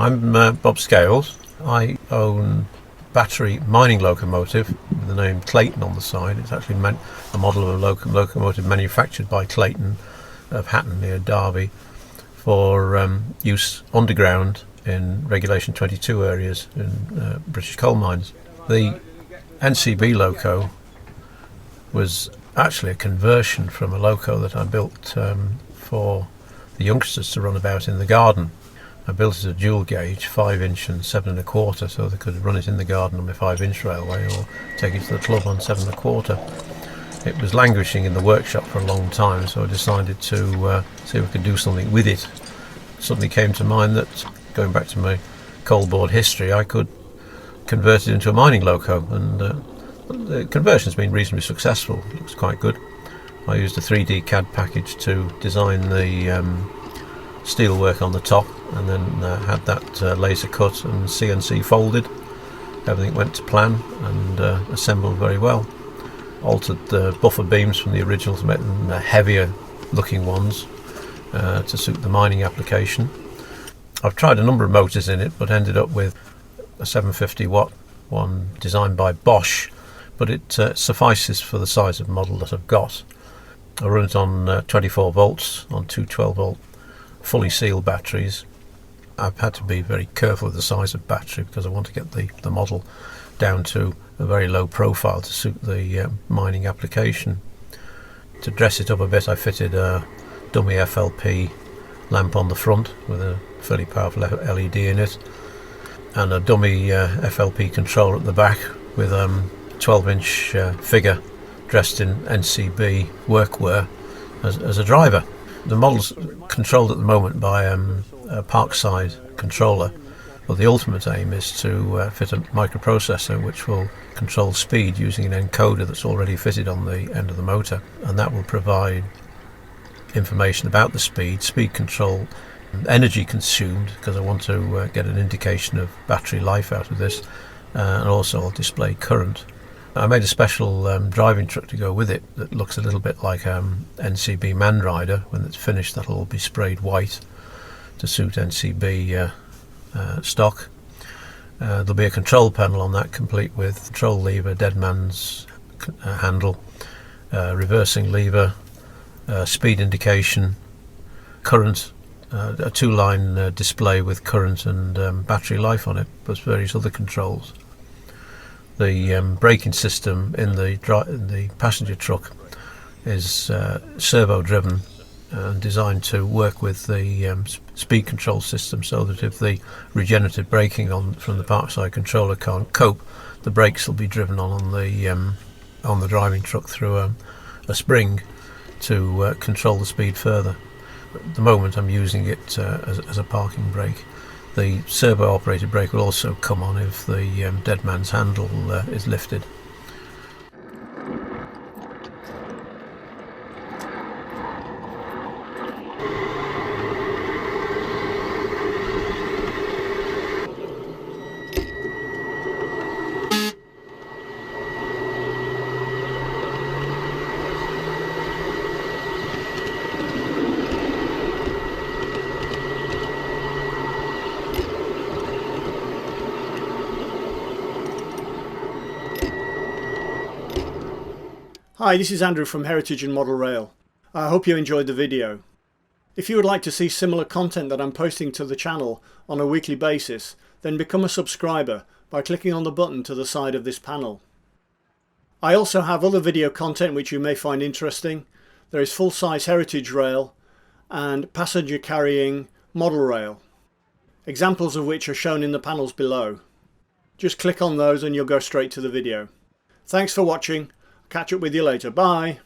I'm Bob Scales. I own battery mining locomotive with the name Clayton on the side. It's actually a model of a locomotive manufactured by Clayton of Hatton near Derby for use underground in Regulation 22 areas in British coal mines. The NCB Loco was actually a conversion from a Loco that I built for the youngsters to run about in the garden. I built it a dual gauge, 5" and 7 1/4, so they could run it in the garden on my 5" railway or take it to the club on 7 1/4. It was languishing in the workshop for a long time, so I decided to see if we could do something with it. Suddenly came to mind that, going back to my coal board history, I could convert it into a mining loco, and the conversion's been reasonably successful. It looks quite good. I used a 3D CAD package to design the steel work on the top, and then had that laser cut and CNC folded. Everything went to plan and assembled very well. Altered the buffer beams from the original to make them heavier looking ones to suit the mining application. I've tried a number of motors in it, but ended up with a 750 watt one designed by Bosch, but it suffices for the size of model that I've got. I run it on 24 volts on two 12 volt fully sealed batteries. I've had to be very careful with the size of battery because I want to get the model down to a very low profile to suit the mining application. To dress it up a bit, I fitted a dummy FLP lamp on the front with a fairly powerful LED in it, and a dummy FLP controller at the back with a 12" figure dressed in NCB workwear as a driver. The model's controlled at the moment by a Parkside controller, but the ultimate aim is to fit a microprocessor which will control speed using an encoder that's already fitted on the end of the motor, and that will provide information about the speed control, energy consumed, because I want to get an indication of battery life out of this, and also I'll display current. I made a special driving truck to go with it that looks a little bit like NCB Man Rider. When it's finished, that'll all be sprayed white to suit NCB stock. There'll be a control panel on that, complete with control lever, dead man's handle, reversing lever, speed indication, current, a two-line display with current and battery life on it, plus various other controls. The braking system in the passenger truck is servo driven and designed to work with the speed control system, so that if the regenerative braking from the Parkside controller can't cope, the brakes will be driven on the driving truck through a spring to control the speed further. At the moment I'm using it as a parking brake. The servo operated brake will also come on if the dead man's handle is lifted. Hi, this is Andrew from Heritage and Model Rail. I hope you enjoyed the video. If you would like to see similar content that I'm posting to the channel on a weekly basis, then become a subscriber by clicking on the button to the side of this panel. I also have other video content which you may find interesting. There is full-size Heritage Rail and passenger carrying model rail, examples of which are shown in the panels below. Just click on those and you'll go straight to the video. Thanks for watching. Catch up with you later. Bye.